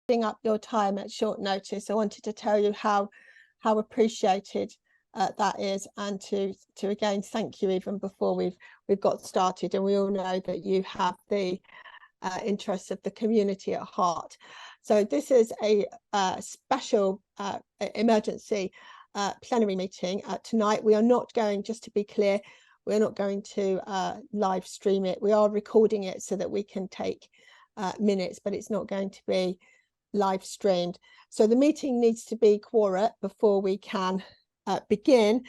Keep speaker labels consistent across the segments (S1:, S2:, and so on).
S1: up your time at short notice. I wanted to tell you how appreciated that is, and to again thank you even before we've got started. And we all know that you have the interests of the community at heart. So this is a special emergency plenary meeting tonight. We are not going, just to be clear, we're not going to live stream it. We are recording it so that we can take minutes, but it's not going to be live streamed. So the meeting needs to be quorate before we can begin,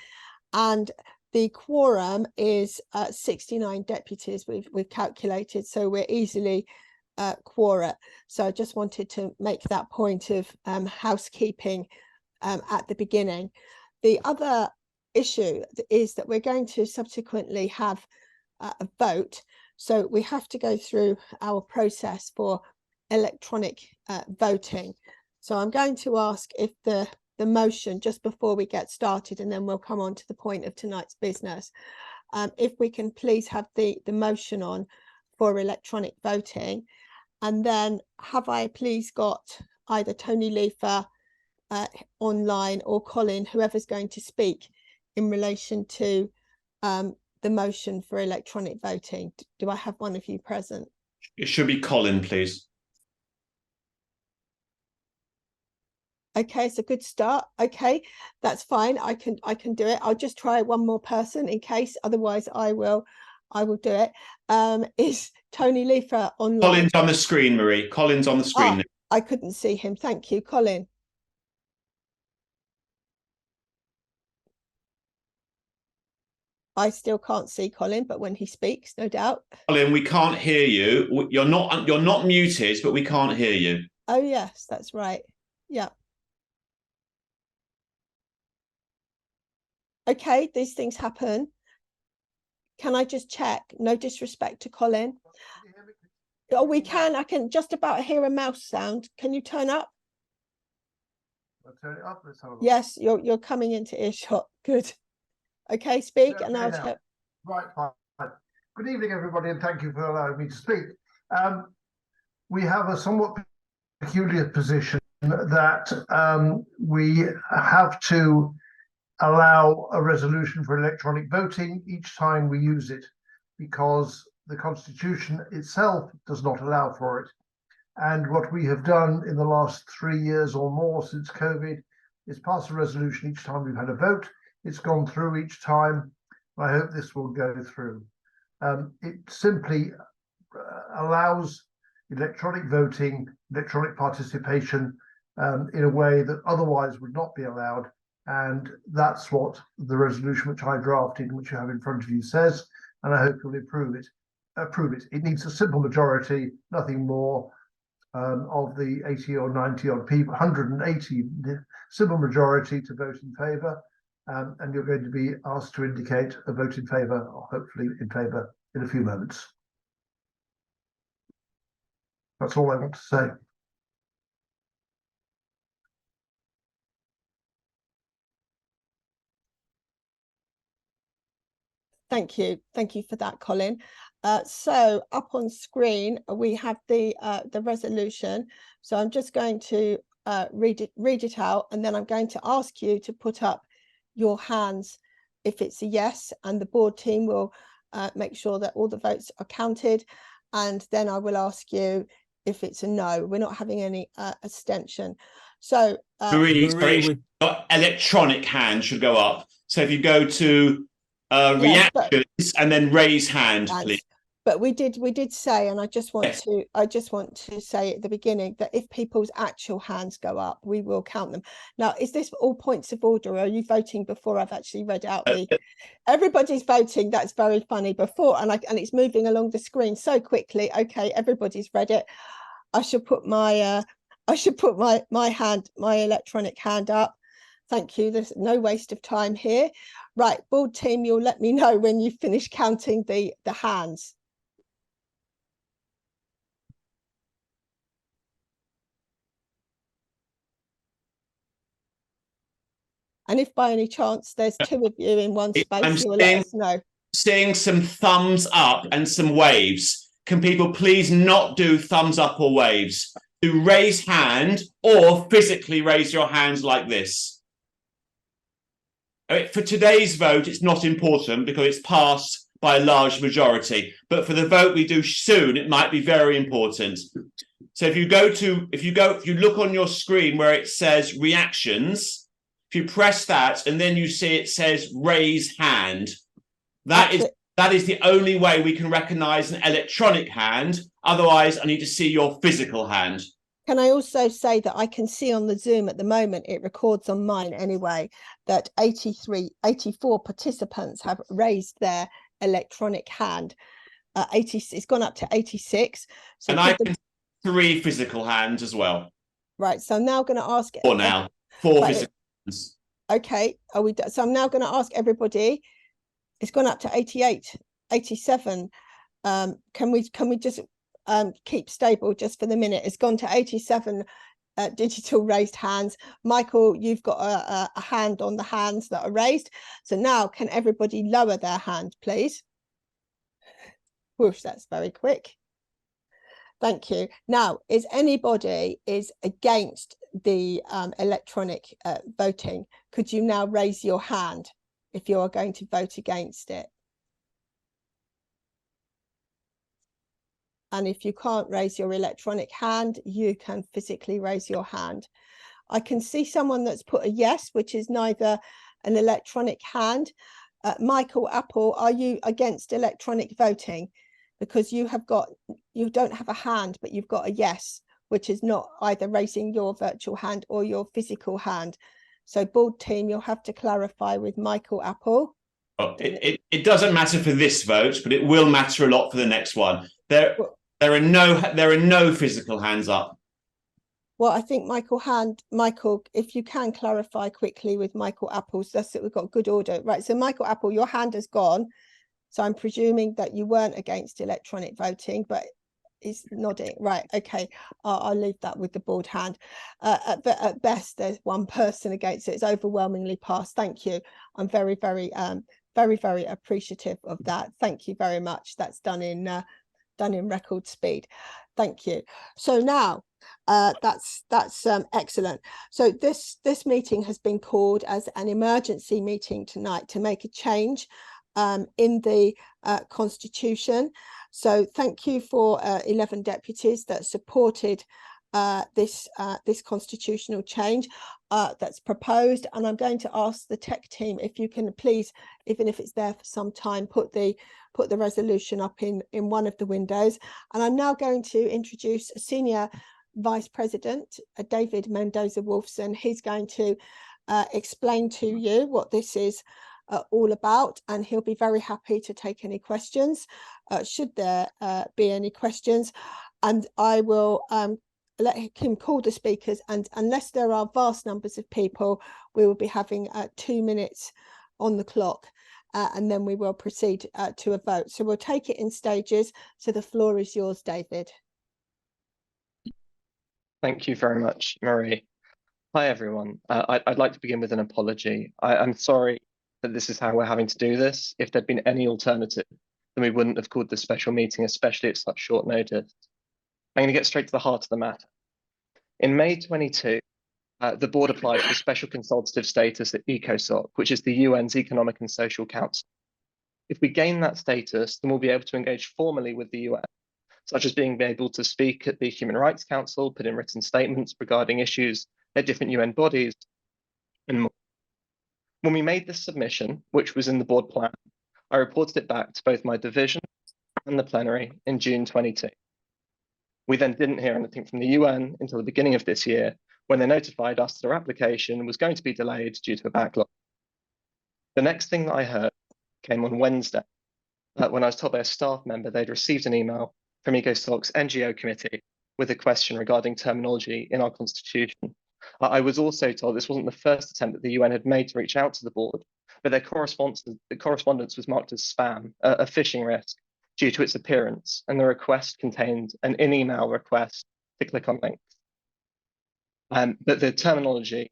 S1: and the quorum is 69 deputies we've calculated, so we're easily quorate. So I just wanted to make that point of housekeeping at the beginning. The other issue is that we're going to subsequently have a vote, so we have to go through our process for electronic voting. So I'm going to ask if the motion, just before we get started, and then we'll come on to the point of tonight's business, if we can please have the motion on for electronic voting. And then have I please got either Tony Leifer online or Colin, whoever's going to speak in relation to the motion for electronic voting. Do I have one of you present?
S2: It should be Colin, please.
S1: Okay, it's a good start. Okay, that's fine. I can do it. I'll just try one more person in case, otherwise I will do it. Is Tony Leifer online?
S2: Colin's on the screen, Marie. Colin's on the screen.
S1: I couldn't see him. Thank you, Colin. I still can't see Colin, but when he speaks, no doubt.
S2: Colin, we can't hear you. You're not muted, but we can't hear you.
S1: Oh yes, that's right. Yeah. Okay, these things happen. Can I just check? No disrespect to Colin. Oh, we can. I can just about hear a mouse sound. Can you turn up?
S3: I'll turn it up. Let's have a look.
S1: Yes, you're coming into earshot. Good. Okay, speak, and I'll check.
S3: Right, fine. Good evening, everybody, and thank you for allowing me to speak. We have a somewhat peculiar position that we have to allow a resolution for electronic voting each time we use it, because the Constitution itself does not allow for it. And what we have done in the last 3 years or more since COVID is pass a resolution each time we've had a vote. It's gone through each time. I hope this will go through. It simply allows electronic voting, electronic participation in a way that otherwise would not be allowed. And that's what the resolution which I drafted, which you have in front of you, says. And I hope you'll approve it. It needs a simple majority, nothing more, of the 80 or 90 odd people, 180 simple majority to vote in favour. And you're going to be asked to indicate a vote in favour, or hopefully in favour, in a few moments. That's all I want to say.
S1: Thank you for that, Colin. So up on screen we have the resolution. So I'm just going to read it out, and then I'm going to ask you to put up your hands if it's a yes, and the board team will make sure that all the votes are counted, and then I will ask you if it's a no. We're not having any abstention. So
S2: Marie, your electronic hand should go up. So if you go to reactions and then raise hand, please.
S1: But we did say, and I just want to say at the beginning that if people's actual hands go up, we will count them. Now, is this all points of order, or are you voting before I've actually read out everybody's voting? That's very funny. Before, and it's moving along the screen so quickly. Okay, everybody's read it. I should put my my electronic hand up. Thank you. There's no waste of time here. Right, board team, you'll let me know when you finish counting the hands. And if by any chance there's two of you in one space, you'll let us know.
S2: Seeing some thumbs up and some waves. Can people please not do thumbs up or waves? to raise hand or physically raise your hands like this. For today's vote, it's not important because it's passed by a large majority. But for the vote we do soon, it might be very important. So if you look on your screen where it says reactions, if you press that and then you see it says raise hand, that is the only way we can recognize an electronic hand. Otherwise, I need to see your physical hand.
S1: Can I also say that I can see on the Zoom at the moment, it records on mine anyway, that 84 participants have raised their electronic hand. It's gone up to 86. So
S2: and I can see 3 physical hands as well.
S1: Right. So I'm now going to ask.
S2: 4 now. 4 physical hands.
S1: Okay. Are we done? So I'm now going to ask everybody. It's gone up to 88, 87. Can we just keep stable just for the minute? It's gone to 87 digital raised hands. Michael, you've got a hand on the hands that are raised. So now can everybody lower their hand, please? Whoosh, that's very quick. Thank you. Now, is anybody against the electronic voting? Could you now raise your hand if you are going to vote against it? And if you can't raise your electronic hand, you can physically raise your hand. I can see someone that's put a yes, which is neither an electronic hand. Michael Apple, are you against electronic voting? Because you don't have a hand, but you've got a yes, which is not either raising your virtual hand or your physical hand. So board team, you'll have to clarify with Michael Apple.
S2: Oh, it doesn't matter for this vote, but it will matter a lot for the next one. There are no physical hands up.
S1: Well, I think Michael, if you can clarify quickly with Michael Apple, so that's it, we've got good order. Right, so Michael Apple, your hand has gone. So I'm presuming that you weren't against electronic voting, but he's nodding. Right, okay, I'll leave that with the board hand. At best, there's one person against it. It's overwhelmingly passed. Thank you. I'm very, very appreciative of that. Thank you very much. That's done in record speed. Thank you. So now that's excellent. So this meeting has been called as an emergency meeting tonight to make a change in the constitution. So thank you for 11 deputies that supported this constitutional change that's proposed. And I'm going to ask the tech team if you can please, even if it's there for some time, put the resolution up in one of the windows. And I'm now going to introduce a Senior Vice President, David Mendoza-Wolfson. He's going to explain to you what this is all about, and he'll be very happy to take any questions should there be any questions. And I will let him call the speakers, and unless there are vast numbers of people, we will be having 2 minutes on the clock, and then we will proceed to a vote. So we'll take it in stages. So the floor is yours, David.
S4: Thank you very much, Marie. Hi, everyone. I'd like to begin with an apology. I'm sorry that this is how we're having to do this. If there'd been any alternative, then we wouldn't have called this special meeting, especially at such short notice. I'm going to get straight to the heart of the matter. In May 22, the board applied for special consultative status at ECOSOC, which is the UN's Economic and Social Council. If we gain that status, then we'll be able to engage formally with the UN, such as being able to speak at the Human Rights Council, put in written statements regarding issues at different UN bodies, and more. When we made this submission, which was in the board plan, I reported it back to both my division and the plenary in June 22. We then didn't hear anything from the UN until the beginning of this year, when they notified us that our application was going to be delayed due to a backlog. The next thing that I heard came on Wednesday, when I was told by a staff member they'd received an email from ECOSOC's NGO committee with a question regarding terminology in our constitution. I was also told this wasn't the first attempt that the UN had made to reach out to the board, but their correspondence was marked as spam, a phishing risk due to its appearance, and the request contained an in-email request to click on links. But the terminology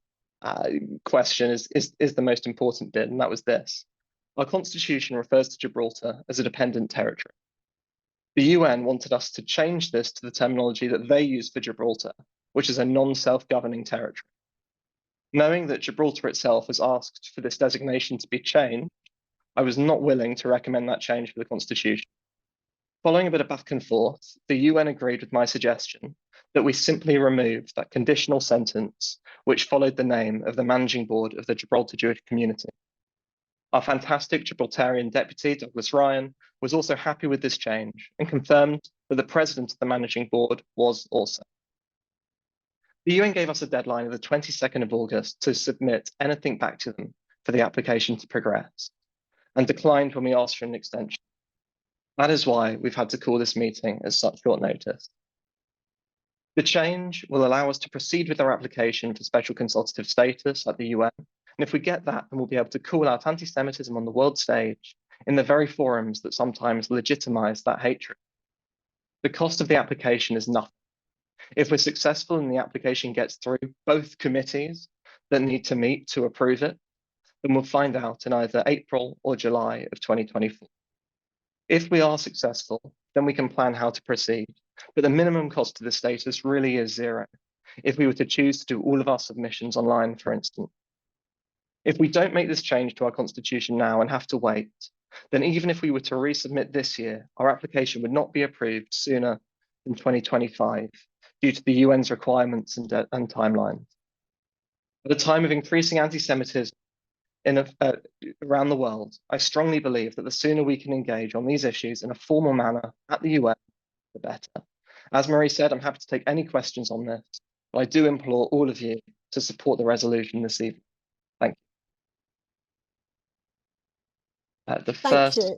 S4: question is the most important bit, and that was this. Our constitution refers to Gibraltar as a dependent territory. The UN wanted us to change this to the terminology that they use for Gibraltar, which is a non-self-governing territory. Knowing that Gibraltar itself has asked for this designation to be changed, I was not willing to recommend that change for the Constitution. Following a bit of back and forth, the UN agreed with my suggestion that we simply remove that conditional sentence which followed the name of the Managing Board of the Gibraltar Jewish Community. Our fantastic Gibraltarian deputy, Douglas Ryan, was also happy with this change and confirmed that the president of the Managing Board was also. The UN gave us a deadline of the 22nd of August to submit anything back to them for the application to progress, and declined when we asked for an extension. That is why we've had to call this meeting at such short notice. The change will allow us to proceed with our application for special consultative status at the UN. And if we get that, then we'll be able to call out anti-Semitism on the world stage in the very forums that sometimes legitimize that hatred. The cost of the application is nothing. If we're successful and the application gets through both committees that need to meet to approve it, then we'll find out in either April or July of 2024. If we are successful, then we can plan how to proceed. But the minimum cost to the status really is zero, if we were to choose to do all of our submissions online, for instance. If we don't make this change to our constitution now and have to wait, then even if we were to resubmit this year, our application would not be approved sooner than 2025 due to the UN's requirements and timelines. At a time of increasing anti-Semitism around the world, I strongly believe that the sooner we can engage on these issues in a formal manner at the UN, the better. As Marie said, I'm happy to take any questions on this, but I do implore all of you to support the resolution this evening. Thank you.
S1: Thank you.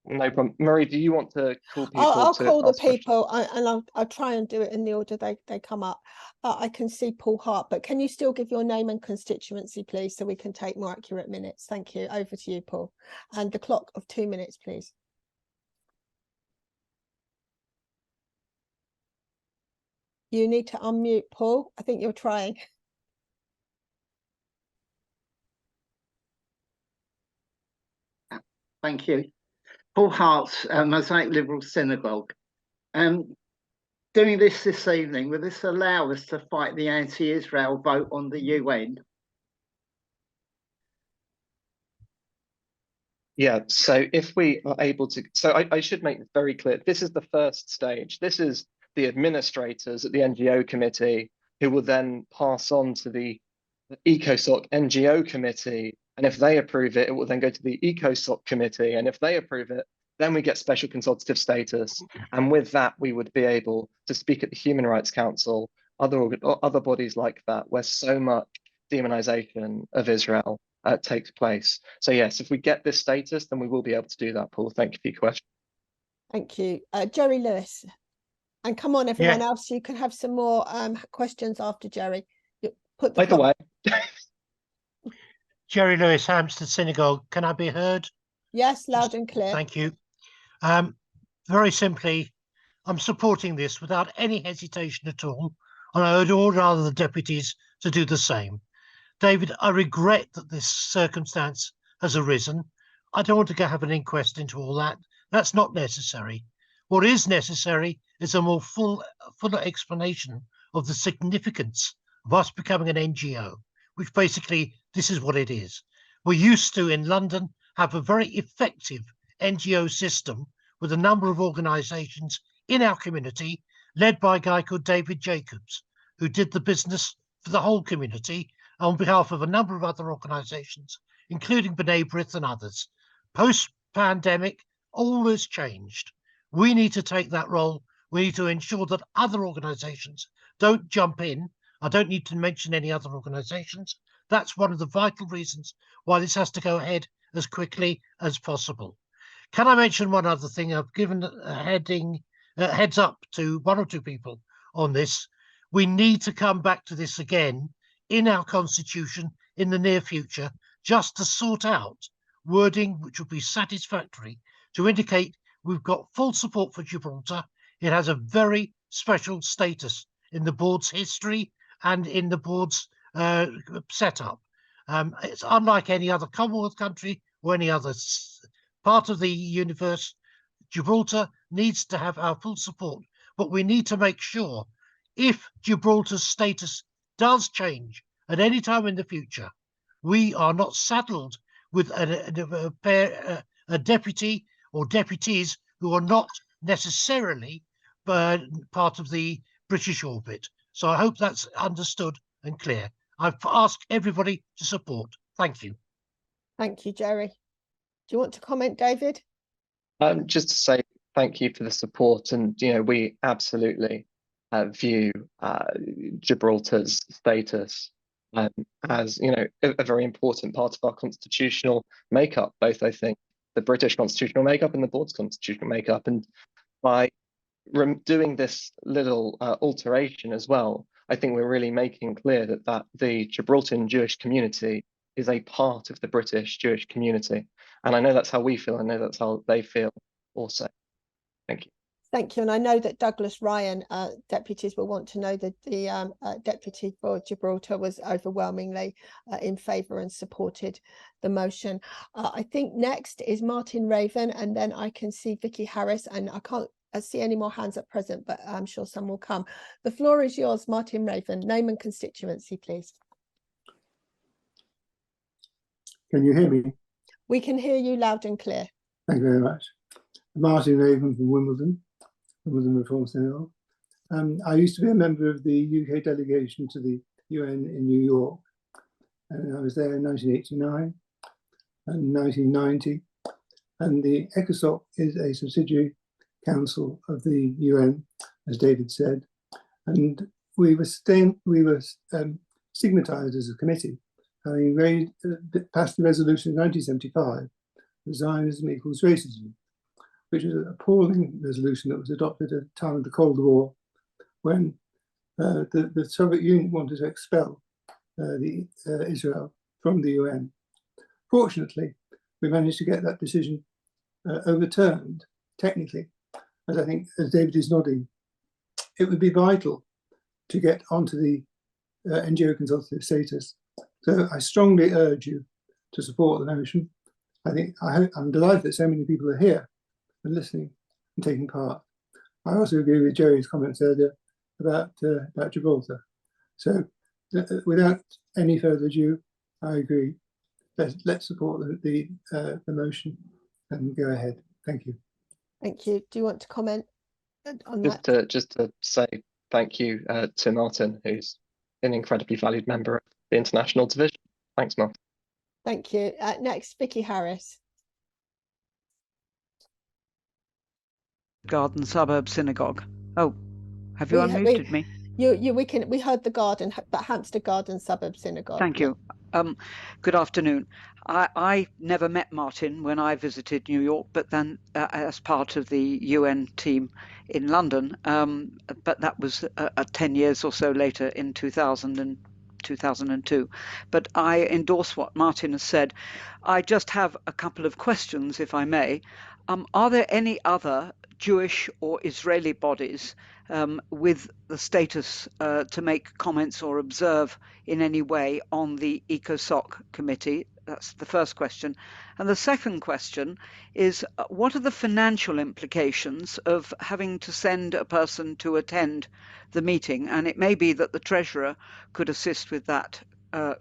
S4: No problem. Marie, do you want to call people?
S1: I'll
S4: to
S1: call the
S4: ask questions?
S1: people and I'll try and do it in the order they come up. I can see Paul Hart, but can you still give your name and constituency, please, so we can take more accurate minutes? Thank you. Over to you, Paul. And the clock of 2 minutes, please. You need to unmute, Paul. I think you're trying.
S5: Thank you. Paul Hart, Mosaic Liberal Synagogue. Doing this evening, will this allow us to fight the anti-Israel vote on the UN?
S4: Yeah, so if we are able to, so I should make it very clear, this is the first stage. This is the administrators at the NGO committee who will then pass on to the ECOSOC NGO committee. And if they approve it, it will then go to the ECOSOC committee. And if they approve it, then we get special consultative status. And with that, we would be able to speak at the Human Rights Council, other bodies like that, where so much demonization of Israel takes place. So yes, if we get this status, then we will be able to do that, Paul. Thank you for your question.
S1: Thank you. Jerry Lewis. And come on, everyone else, you can have some more questions after Jerry. Put the
S4: By the way.
S6: Jerry Lewis, Hampstead Synagogue. Can I be heard?
S1: Yes, loud and clear.
S6: Thank you. Very simply, I'm supporting this without any hesitation at all, and I would order other deputies to do the same. David, I regret that this circumstance has arisen. I don't want to go have an inquest into all that. That's not necessary. What is necessary is a more fuller explanation of the significance of us becoming an NGO, which basically this is what it is. We used to, in London, have a very effective NGO system with a number of organisations in our community, led by a guy called David Jacobs, who did the business for the whole community on behalf of a number of other organisations, including B'nai B'rith and others. Post-pandemic, all has changed. We need to take that role. We need to ensure that other organisations don't jump in. I don't need to mention any other organisations. That's one of the vital reasons why this has to go ahead as quickly as possible. Can I mention one other thing? I've given a heads up to one or two people on this. We need to come back to this again in our constitution in the near future, just to sort out wording which would be satisfactory to indicate we've got full support for Gibraltar. It has a very special status in the board's history and in the board's setup. It's unlike any other Commonwealth country or any other part of the universe. Gibraltar needs to have our full support, but we need to make sure if Gibraltar's status does change at any time in the future, we are not saddled with a deputy or deputies who are not necessarily part of the British orbit. So I hope that's understood and clear. I've asked everybody to support. Thank you.
S1: Thank you, Jerry. Do you want to comment, David?
S4: Just to say thank you for the support, and we absolutely view Gibraltar's status as a very important part of our constitutional makeup, both I think the British constitutional makeup and the board's constitutional makeup. And by doing this little alteration as well, I think we're really making clear that the Gibraltar Jewish community is a part of the British Jewish community. And I know that's how we feel. I know that's how they feel also. Thank you.
S1: Thank you. And I know that Douglas Ryan, deputies, will want to know that the deputy for Gibraltar was overwhelmingly in favour and supported the motion. I think next is Martin Raven, and then I can see Vicky Harris, and I can't see any more hands at present, but I'm sure some will come. The floor is yours, Martin Raven. Name and constituency, please.
S7: Can you hear me?
S1: We can hear you loud and clear.
S7: Thank you very much. Martin Raven from Wimbledon Reform Synagogue. I used to be a member of the UK delegation to the UN in New York, and I was there in 1989 and 1990. And the ECOSOC is a subsidiary council of the UN, as David said, and we were stigmatized as a committee, having passed the resolution in 1975, Zionism equals racism, which is an appalling resolution that was adopted at the time of the Cold War, when the Soviet Union wanted to expel Israel from the UN. Fortunately, we managed to get that decision overturned technically, as I think, as David is nodding. It would be vital to get onto the NGO consultative status. So I strongly urge you to support the motion. I'm delighted that so many people are here and listening and taking part. I also agree with Jerry's comments earlier about Gibraltar. So without any further ado, I agree. Let's support the motion and go ahead. Thank you.
S1: Thank you. Do you want to comment on that?
S4: Just to say thank you to Martin, who's an incredibly valued member of the International Division. Thanks, Martin.
S1: Thank you. Next, Vicky Harris.
S8: Garden Suburb Synagogue. Oh, have you unmuted me?
S1: We heard the garden, but Hampstead Garden Suburb Synagogue.
S8: Thank you. Good afternoon. I never met Martin when I visited New York, but then as part of the UN team in London. But that was 10 years or so later in 2000 and 2002. But I endorse what Martin has said. I just have a couple of questions, if I may. Are there any other Jewish or Israeli bodies with the status to make comments or observe in any way on the ECOSOC committee? That's the first question. And the second question is, what are the financial implications of having to send a person to attend the meeting? And it may be that the Treasurer could assist with that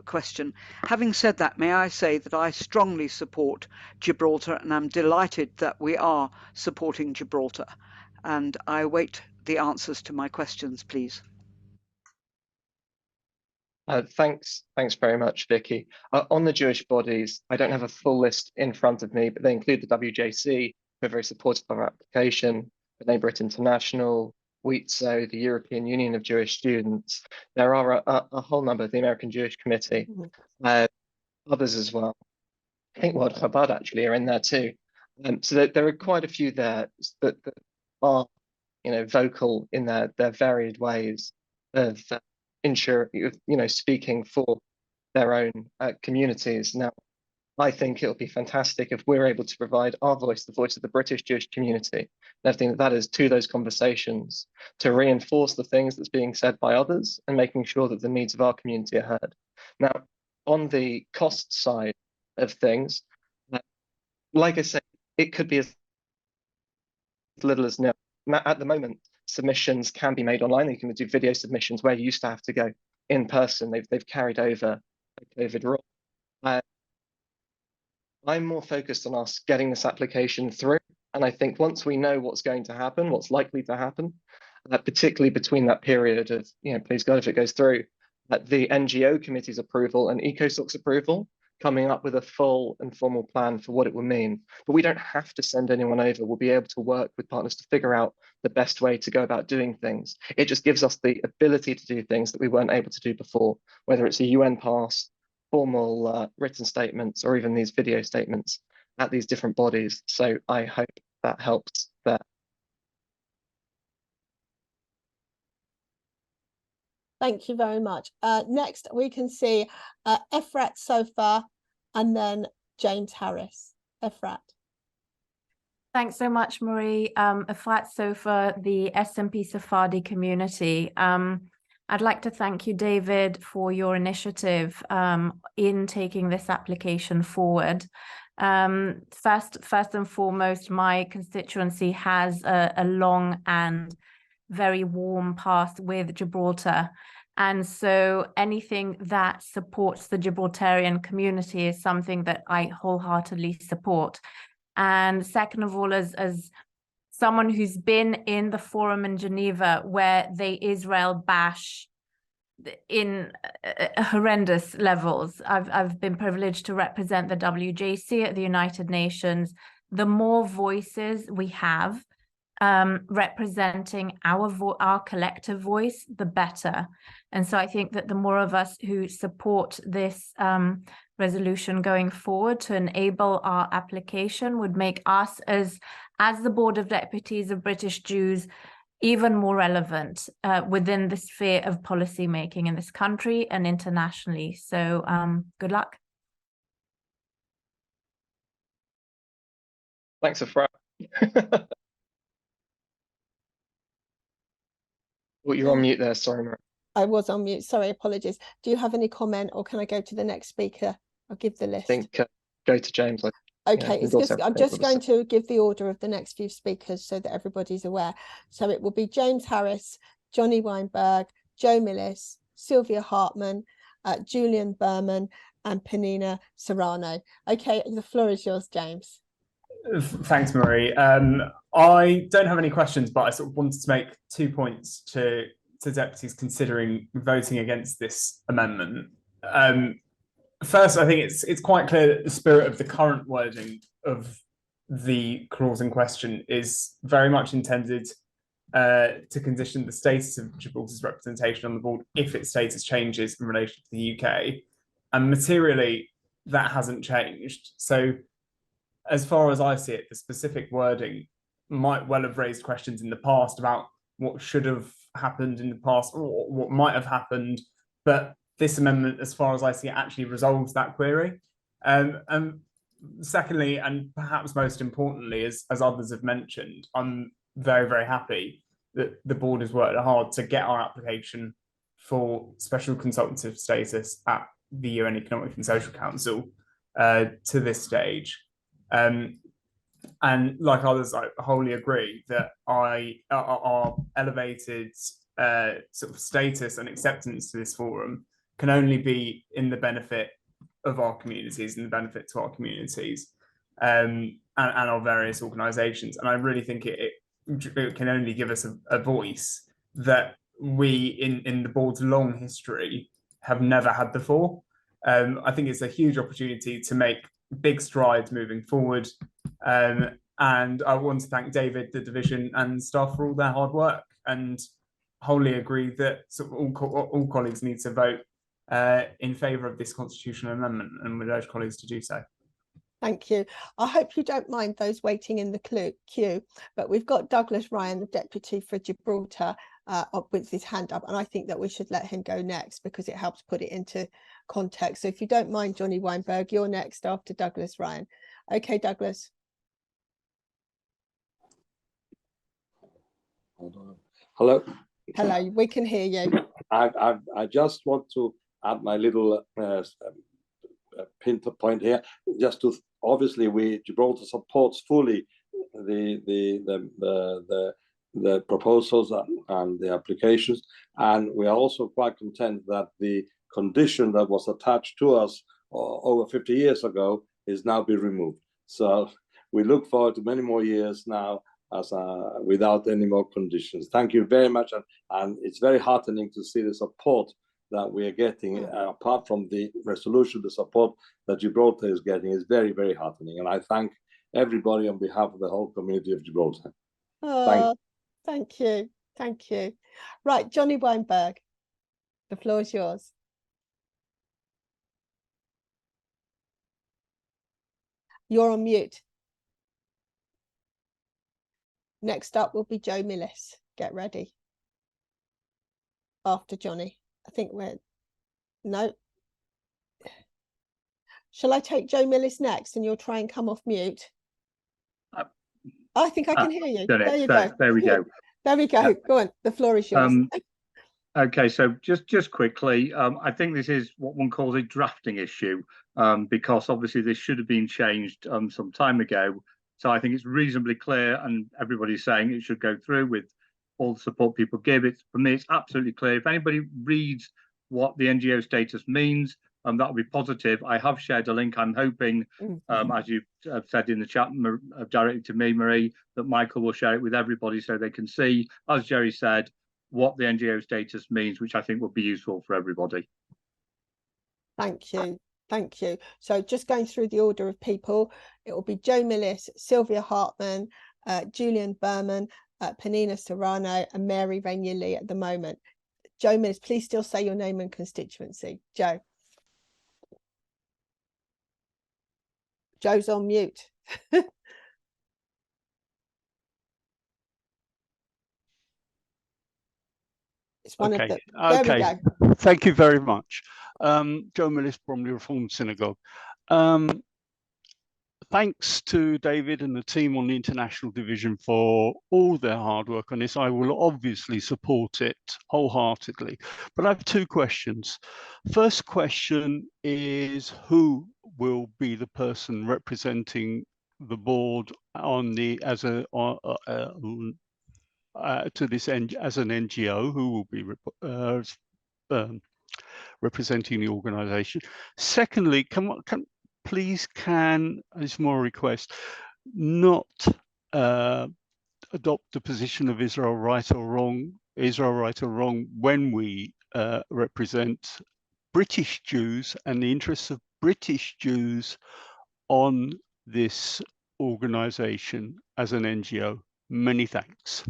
S8: question. Having said that, may I say that I strongly support Gibraltar, and I'm delighted that we are supporting Gibraltar. And I await the answers to my questions, please.
S4: Thanks very much, Vicky. On the Jewish bodies, I don't have a full list in front of me, but they include the WJC, who are very supportive of our application, the Neighbourhood International, WITSO, the European Union of Jewish Students. There are a whole number, the American Jewish Committee, others as well. I think World Chabad actually are in there too. So there are quite a few there that are, vocal in their varied ways of speaking for their own communities. Now, I think it'll be fantastic if we're able to provide our voice, the voice of the British Jewish community, and everything that is to those conversations, to reinforce the things that's being said by others and making sure that the needs of our community are heard. Now, on the cost side of things, like I said, it could be as little as nil. At the moment, submissions can be made online. You can do video submissions where you used to have to go in person. They've carried over the COVID rule. I'm more focused on us getting this application through. And I think once we know what's going to happen, what's likely to happen, particularly between that period of, please God, if it goes through, the NGO committee's approval and ECOSOC's approval, coming up with a full and formal plan for what it will mean. But we don't have to send anyone over. We'll be able to work with partners to figure out the best way to go about doing things. It just gives us the ability to do things that we weren't able to do before, whether it's a UN pass, formal written statements, or even these video statements at these different bodies. So I hope that helps there.
S1: Thank you very much. Next, we can see Efrat Sofa and then James Harris. Efrat.
S9: Thanks so much, Marie. Efrat Sofa, the SNP Sephardi community. I'd like to thank you, David, for your initiative in taking this application forward. First and foremost, my constituency has a long and very warm past with Gibraltar. And so anything that supports the Gibraltarian community is something that I wholeheartedly support. And second of all, as someone who's been in the forum in Geneva where they Israel bash in horrendous levels, I've been privileged to represent the WJC at the United Nations. The more voices we have representing our collective voice, the better. And so I think that the more of us who support this resolution going forward to enable our application would make us as the Board of Deputies of British Jews even more relevant within the sphere of policy making in this country and internationally. So good luck.
S4: Thanks, Efrat. Well, you're on mute there, sorry, Marie.
S1: I was on mute, sorry, apologies. Do you have any comment or can I go to the next speaker? I'll give the list.
S4: I think go to James.
S1: Okay, I'm just going to give the order of the next few speakers so that everybody's aware. So it will be James Harris, Johnny Weinberg, Joe Millis, Sylvia Hartman, Julian Berman, and Penina Serrano. Okay, the floor is yours, James.
S10: Thanks, Marie. I don't have any questions, but I sort of wanted to make 2 points to deputies considering voting against this amendment. First, I think it's quite clear that the spirit of the current wording of the clause in question is very much intended to condition the status of Gibraltar's representation on the board if its status changes in relation to the UK. And materially, that hasn't changed. So as far as I see it, the specific wording might well have raised questions in the past about what should have happened in the past or what might have happened. But this amendment, as far as I see it, actually resolves that query. And secondly, and perhaps most importantly, as others have mentioned, I'm very, very happy that the board has worked hard to get our application for special consultative status at the UN Economic and Social Council to this stage. And like others, I wholly agree that our elevated sort of status and acceptance to this forum can only be in the benefit of our communities and the benefit to our communities and our various organisations. And I really think it can only give us a voice that we, in the board's long history, have never had before. I think it's a huge opportunity to make big strides moving forward. And I want to thank David, the division and staff for all their hard work, and wholly agree that sort of all colleagues need to vote in favour of this constitutional amendment, and would urge colleagues to do so.
S1: Thank you. I hope you don't mind those waiting in the queue, but we've got Douglas Ryan, the Deputy for Gibraltar, up with his hand up, and I think that we should let him go next because it helps put it into context. So if you don't mind, Johnny Weinberg, you're next after Douglas Ryan. Okay, Douglas.
S11: Hello.
S1: Hello, we can hear you.
S11: I just want to add my little pin point here, just to obviously Gibraltar supports fully the proposals and the applications, and we are also quite content that the condition that was attached to us over 50 years ago is now be removed. So we look forward to many more years now as without any more conditions. Thank you very much, and it's very heartening to see the support that we are getting. Apart from the resolution, the support that Gibraltar is getting is very, very heartening, and I thank everybody on behalf of the whole community of Gibraltar.
S1: Oh, thank you. Thank you. Right, Johnny Weinberg, the floor is yours. You're on mute. Next up will be Joe Millis. Get ready. After Johnny. I think we're... No. Shall I take Joe Millis next and you'll try and come off mute? I think I can hear you. There you go.
S12: There we go.
S1: There we go. Go on. The floor is yours.
S12: Okay, so just quickly, I think this is what one calls a drafting issue, because obviously this should have been changed some time ago. So I think it's reasonably clear, and everybody's saying it should go through with all the support people give. It for me, it's absolutely clear. If anybody reads what the NGO status means, that would be positive. I have shared a link. I'm hoping, as you have said in the chat, directly to me, Marie, that Michael will share it with everybody so they can see, as Jerry said, what the NGO status means, which I think will be useful for everybody.
S1: Thank you. Thank you. So just going through the order of people, it will be Joe Millis, Sylvia Hartman, Julian Berman, Penina Serrano and Mary Rainier-Lee at the moment. Joe Millis, please still say your name and constituency. Joe. Joe's on mute. It's one of the... There we go.
S13: Thank you very much. Joe Millis, Bromley Reformed Synagogue. Thanks to David and the team on the International Division for all their hard work on this. I will obviously support it wholeheartedly. But I have two questions. First question is, who will be the person representing the board on the to this end as an NGO? Who will be representing the organisation? Secondly, please it's more a request, not adopt the position of Israel right or wrong when we represent British Jews and the interests of British Jews on this organisation as an NGO. Many thanks.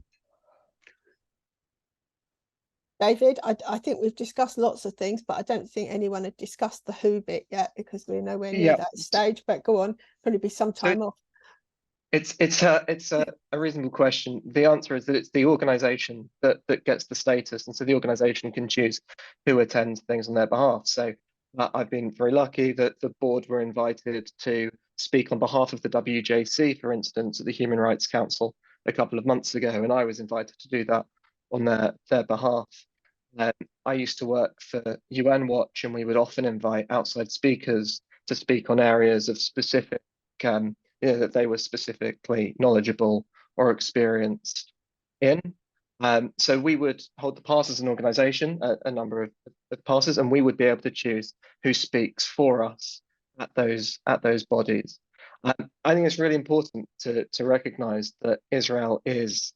S1: David, I think we've discussed lots of things, but I don't think anyone had discussed the who bit yet because we're nowhere near that stage. But go on, probably be some time off.
S4: It's a reasonable question. The answer is that it's the organisation that gets the status, and so the organisation can choose who attends things on their behalf. So I've been very lucky that the board were invited to speak on behalf of the WJC, for instance, at the Human Rights Council a couple of months ago, and I was invited to do that on their behalf. I used to work for UN Watch, and we would often invite outside speakers to speak on areas of specific, that they were specifically knowledgeable or experienced in. So we would hold the pass as an organisation, a number of passes, and we would be able to choose who speaks for us at those bodies. I think it's really important to recognise that Israel is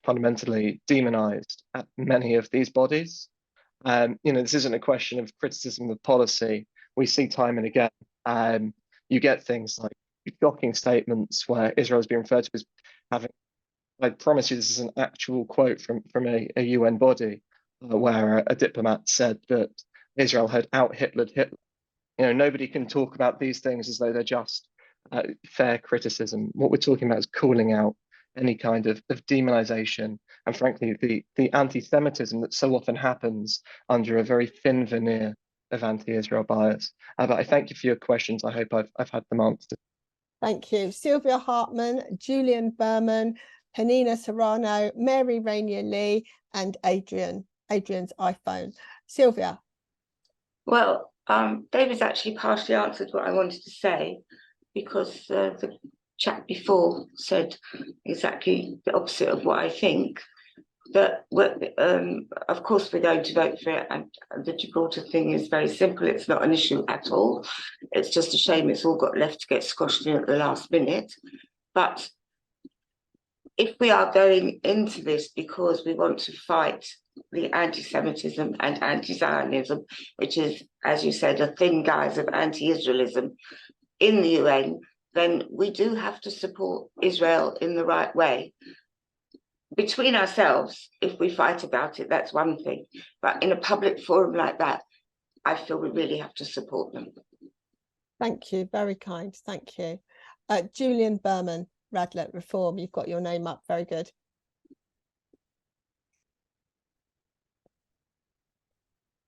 S4: fundamentally demonized at many of these bodies. This isn't a question of criticism of policy. We see time and again, you get things like shocking statements where Israel has been referred to as having, I promise you this is an actual quote from a UN body, where a diplomat said that Israel had out-Hitlered Hitler. Nobody can talk about these things as though they're just fair criticism. What we're talking about is calling out any kind of demonization and, frankly, the anti-Semitism that so often happens under a very thin veneer of anti-Israel bias. But I thank you for your questions. I hope I've had them answered.
S1: Thank you. Sylvia Hartman, Julian Berman, Penina Serrano, Mary Rainier-Lee, and Adrian's iPhone. Sylvia.
S14: Well, David's actually partially answered what I wanted to say, because the chap before said exactly the opposite of what I think. But of course, we're going to vote for it. And the Gibraltar thing is very simple. It's not an issue at all. It's just a shame it's all got left to get squashed in at the last minute. But if we are going into this because we want to fight the anti-Semitism and anti-Zionism, which is, as you said, a thin guise of anti-Israelism in the UN, then we do have to support Israel in the right way. Between ourselves, if we fight about it, that's one thing. But in a public forum like that, I feel we really have to support them.
S1: Thank you, very kind, thank you. Julian Berman, Radlett Reform, you've got your name up, very good.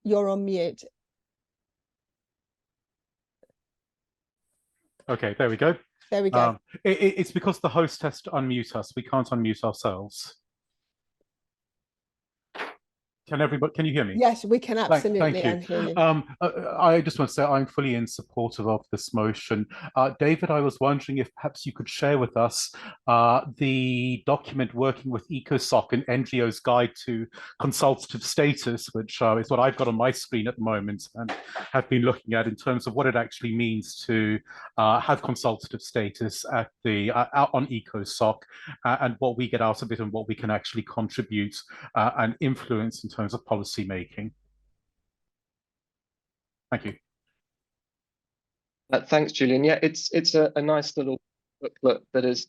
S1: You're on mute.
S15: Okay, there we go.
S1: There we go.
S15: It's because the host has to unmute us. We can't unmute ourselves. Can you hear me?
S1: Yes, we can absolutely
S15: Thank you.
S1: unhear you.
S15: I just want to say I'm fully in support of this motion. David, I was wondering if perhaps you could share with us the document working with ECOSOC and NGO's guide to consultative status, which is what I've got on my screen at the moment and have been looking at in terms of what it actually means to have consultative status at out on ECOSOC and what we get out of it and what we can actually contribute and influence in terms of policy making. Thank you.
S4: Thanks, Julian. Yeah, it's a nice little booklet that is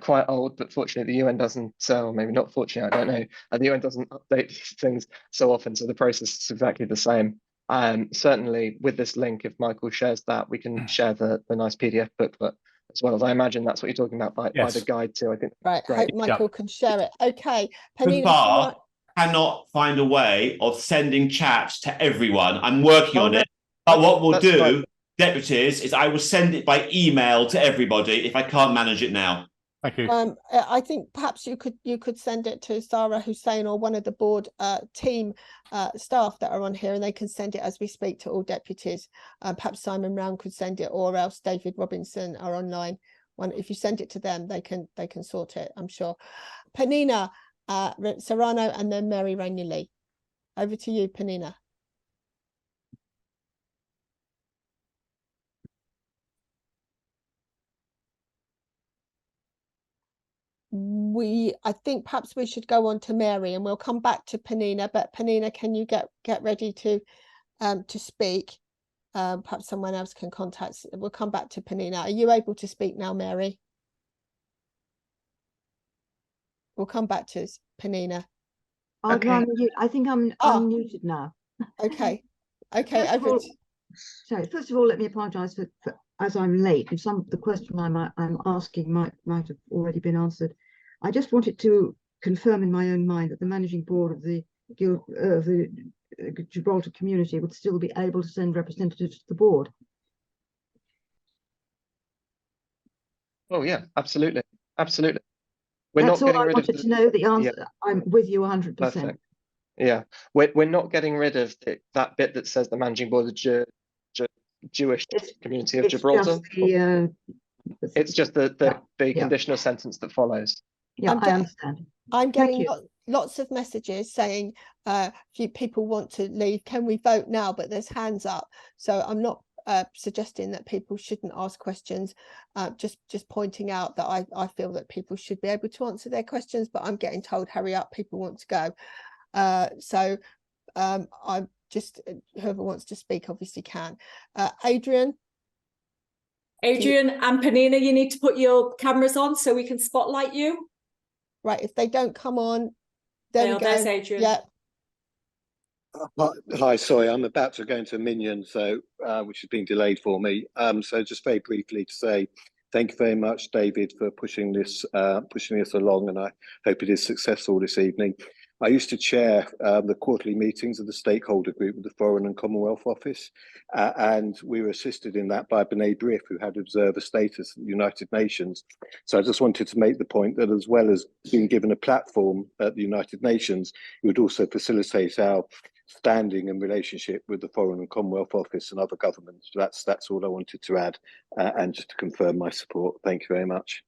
S4: quite old, but fortunately the UN doesn't, or maybe not fortunately, I don't know, the UN doesn't update these things so often, so the process is exactly the same. Certainly with this link, if Michael shares that, we can share the nice PDF booklet as well. As I imagine that's what you're talking about by the guide too. I think.
S1: Right, I hope Michael can share it. Okay,
S2: Panina, cannot find a way of sending chats to everyone. I'm working on it. But what we'll do, fine. Deputies, is I will send it by email to everybody if I can't manage it now.
S15: Thank you.
S1: I think perhaps you could send it to Sarah Hussein or one of the board team staff that are on here, and they can send it as we speak to all deputies. Perhaps Simon Round could send it, or else David Robinson are online. If you send it to them, they can sort it, I'm sure. Panina Serrano and then Mary Ranuley. Over to you, Panina. I think perhaps we should go on to Mary and we'll come back to Panina, but Panina, can you get ready to speak? Perhaps someone else can contact. We'll come back to Panina. Are you able to speak now, Mary? We'll come back to Panina.
S16: Okay. I think I'm unmuted now.
S1: Okay.
S16: First of all, let me apologise for as I'm late. And the question I'm asking might have already been answered. I just wanted to confirm in my own mind that the managing board of the Gibraltar community would still be able to send representatives to the board.
S4: Oh yeah, absolutely.
S16: That's all I wanted to know. The answer. Yeah. I'm with you 100%.
S4: Perfect. Yeah, we're not getting rid of that bit that says the managing board of the Jewish community of Gibraltar. It's just the conditional sentence that follows.
S16: Yeah, I understand.
S1: I'm getting lots of messages saying few people want to leave. Can we vote now? But there's hands up. So I'm not suggesting that people shouldn't ask questions. Just pointing out that I feel that people should be able to answer their questions, but I'm getting told hurry up, people want to go. So I'm just, whoever wants to speak obviously can. Adrian
S17: and Panina, you need to put your cameras on so we can spotlight you.
S1: Right, if they don't come on, there we go.
S17: There's Adrian.
S1: Yeah.
S18: Hi, sorry, I'm about to go into a minion, so which has been delayed for me. So just very briefly to say thank you very much, David, for pushing this along, and I hope it is successful this evening. I used to chair the quarterly meetings of the stakeholder group with the Foreign and Commonwealth Office, and we were assisted in that by B'nai B'rith, who had observer status at the United Nations. So I just wanted to make the point that as well as being given a platform at the United Nations, it would also facilitate our standing and relationship with the Foreign and Commonwealth Office and other governments. That's all I wanted to add, and just to confirm my support. Thank you very much.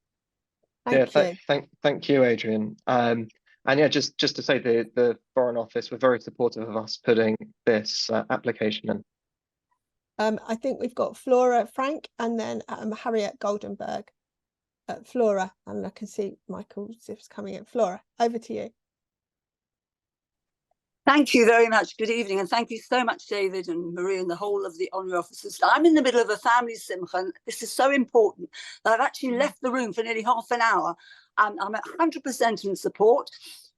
S4: Thank you, Adrian. And yeah, just to say the Foreign Office were very supportive of us putting this application in.
S1: I think we've got Flora Frank and then Harriet Goldenberg. Flora, and I can see Michael Ziff's coming in. Flora, over to you.
S19: Thank you very much. Good evening, and thank you so much, David and Marie and the whole of the honorary officers. I'm in the middle of a family simcha, and this is so important that I've actually left the room for nearly half an hour. I'm 100% in support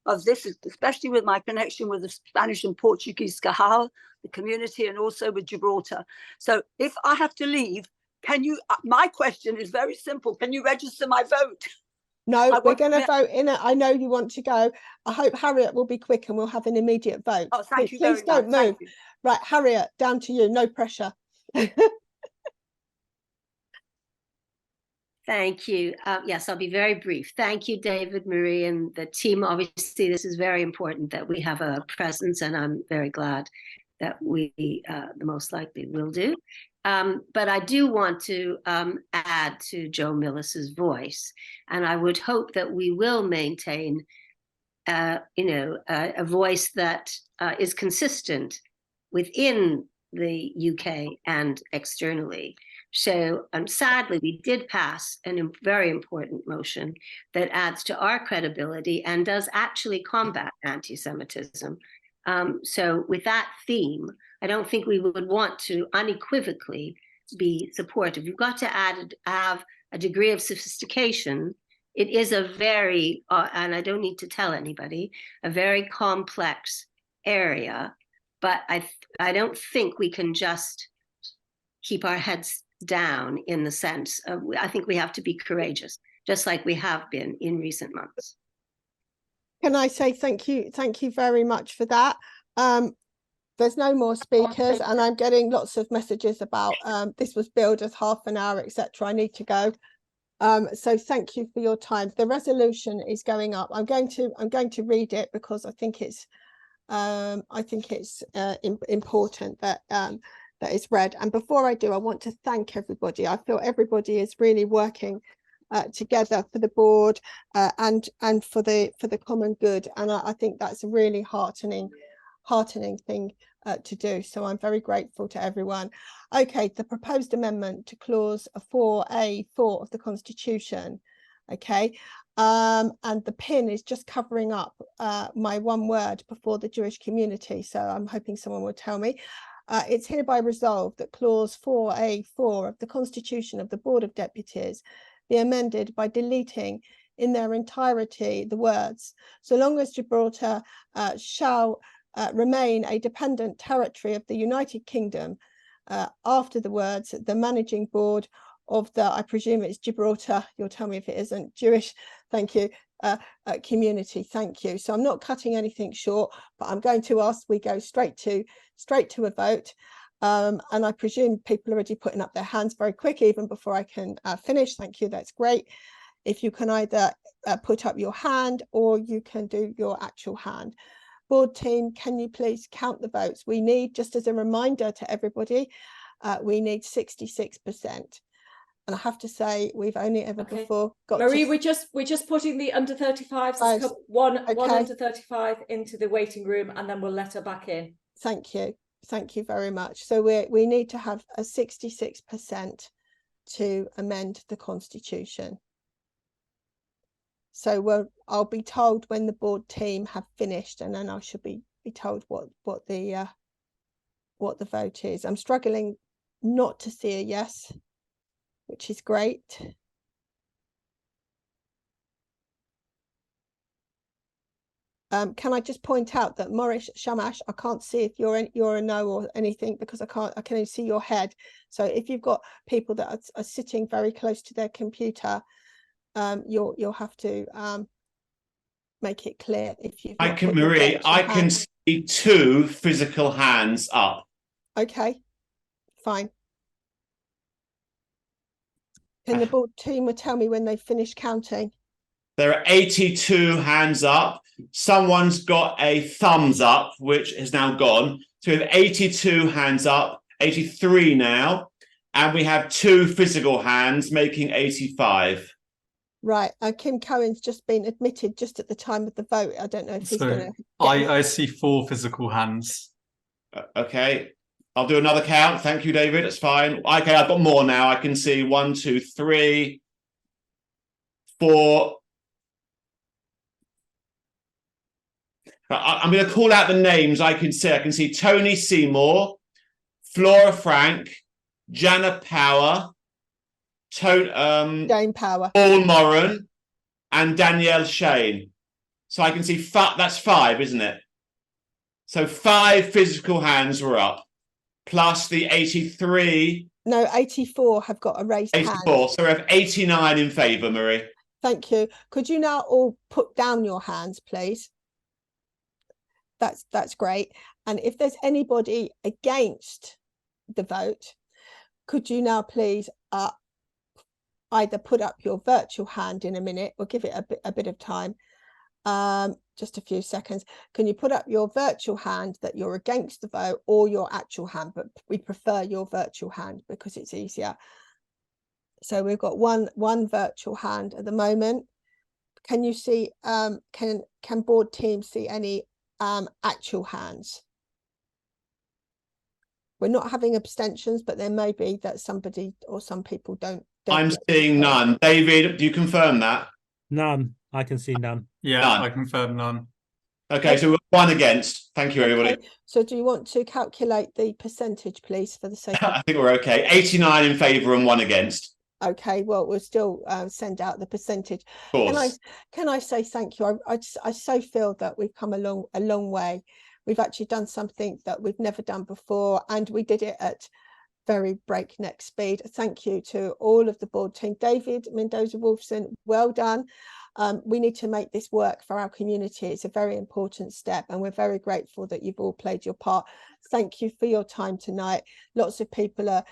S19: of this, especially with my connection with the Spanish and Portuguese Cajal, the community, and also with Gibraltar. So if I have to leave, can you, my question is very simple. Can you register my vote?
S1: No, we're going to vote in it. I know you want to go. I hope Harriet will be quick and we'll have an immediate vote.
S19: Oh, thank you.
S1: Please don't move. Right, Harriet, down to you. No pressure.
S20: Thank you. Yes, I'll be very brief. Thank you, David, Marie, and the team. Obviously, this is very important that we have a presence, and I'm very glad that we the most likely will do. But I do want to add to Joe Millis's voice, and I would hope that we will maintain, a voice that is consistent within the UK and externally. So sadly, we did pass a very important motion that adds to our credibility and does actually combat anti-Semitism. So with that theme, I don't think we would want to unequivocally be supportive. You've got to have a degree of sophistication. It is a very, and I don't need to tell anybody, a very complex area, but I don't think we can just keep our heads down in the sense of, I think we have to be courageous, just like we have been in recent months.
S1: Can I say thank you very much for that. There's no more speakers and I'm getting lots of messages about this was billed as half an hour, etc. I need to go. So thank you for your time. The resolution is going up. I'm going to read it because I think it's important that that is read. And before I do, I want to thank everybody. I feel everybody is really working together for the board and for the common good. And I think that's a really heartening thing to do. So I'm very grateful to everyone. Okay, the proposed amendment to clause 4A4 of the Constitution. Okay, and the pin is just covering up my one word before the Jewish community. So I'm hoping someone will tell me. It's hereby resolved that clause 4A4 of the Constitution of the Board of Deputies be amended by deleting in their entirety the words, so long as Gibraltar shall remain a dependent territory of the United Kingdom, after the words, the managing board of the, I presume it's Gibraltar, you'll tell me if it isn't, Jewish, thank you, community, thank you. So I'm not cutting anything short, but I'm going to ask we go straight to a vote. And I presume people are already putting up their hands very quick, even before I can finish. Thank you, that's great. If you can either put up your hand or you can do your actual hand. Board team, can you please count the votes? We need, just as a reminder to everybody, we need 66%. And I have to say, we've only ever before got
S17: Marie, we're just putting the under 35s, one under 35 into the waiting room, and then we'll let her back in.
S1: Thank you very much. So we need to have a 66% to amend the Constitution. So I'll be told when the board team have finished, and then I should be told what the vote is. I'm struggling not to see a yes, which is great. Can I just point out that Maurice Shamash, I can't see if you're a no or anything because I can only see your head. So if you've got people that are sitting very close to their computer, you'll have to make it clear if you.
S2: Marie, I can see 2 physical hands up.
S1: Okay, fine. Can the board team tell me when they've finished counting?
S2: There are 82 hands up. Someone's got a thumbs up, which has now gone. So we have 82 hands up, 83 now, and we have 2 physical hands, making 85.
S1: Right, Kim Cohen's just been admitted just at the time of the vote. I don't know if he's
S21: So
S1: going to.
S21: I see 4 physical hands.
S2: Okay, I'll do another count. Thank you, David. That's fine. Okay, I've got more now. I can see 1, 2, 3, 4. I'm going to call out the names I can see. I can see Tony Seymour, Flora Frank, Jana Power,
S1: Jane Power,
S2: Paul Moran, and Danielle Shane. So I can see that's 5, isn't it? So 5 physical hands were up, plus the 83.
S1: No, 84 have got a raised
S2: 84.
S1: hand.
S2: So we have 89 in favour, Marie.
S1: Thank you. Could you now all put down your hands, please? That's great. And if there's anybody against the vote, could you now please either put up your virtual hand in a minute, or give it a bit of time, just a few seconds. Can you put up your virtual hand that you're against the vote, or your actual hand? But we prefer your virtual hand because it's easier. So we've got one virtual hand at the moment. Can you see, can board teams see any actual hands? We're not having abstentions, but there may be that somebody or some people don't
S2: I'm seeing none. David, do you confirm that?
S22: None. I can see none.
S21: Yeah,
S2: none.
S21: I confirm none.
S2: Okay, so we're 1 against. Thank you, everybody.
S1: Okay. So do you want to calculate the percentage, please, for the sake of...
S2: I think we're okay. 89 in favour and 1 against.
S1: Okay, well, we'll still send out the percentage.
S2: Of course.
S1: Can I say thank you? I so feel that we've come a long way. We've actually done something that we've never done before, and we did it at very breakneck speed. Thank you to all of the board team. David Mendoza-Wolfson, well done. We need to make this work for our community. It's a very important step, and we're very grateful that you've all played your part. Thank you for your time tonight. Lots of people are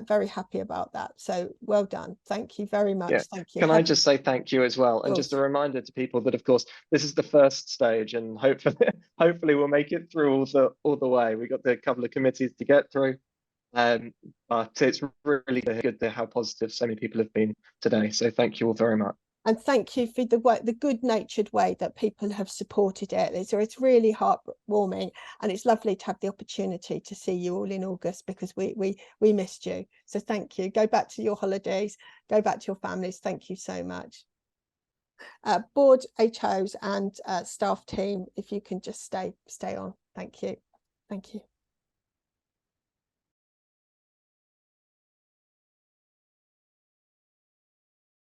S1: very happy about that. So well done. Thank you very much.
S4: Yeah.
S1: Thank you.
S4: Can I just say thank you as well? And just a reminder to people that, of course, this is the first stage, and hopefully we'll make it through all the way. We've got a couple of committees to get through. But it's really good to how positive so many people have been today. So thank you all very much.
S1: And thank you for the good-natured way that people have supported it. So it's really heartwarming, and it's lovely to have the opportunity to see you all in August, because we missed you. So thank you. Go back to your holidays, go back to your families. Thank you so much. Board HOs and staff team, if you can just stay on. Thank you. Thank you.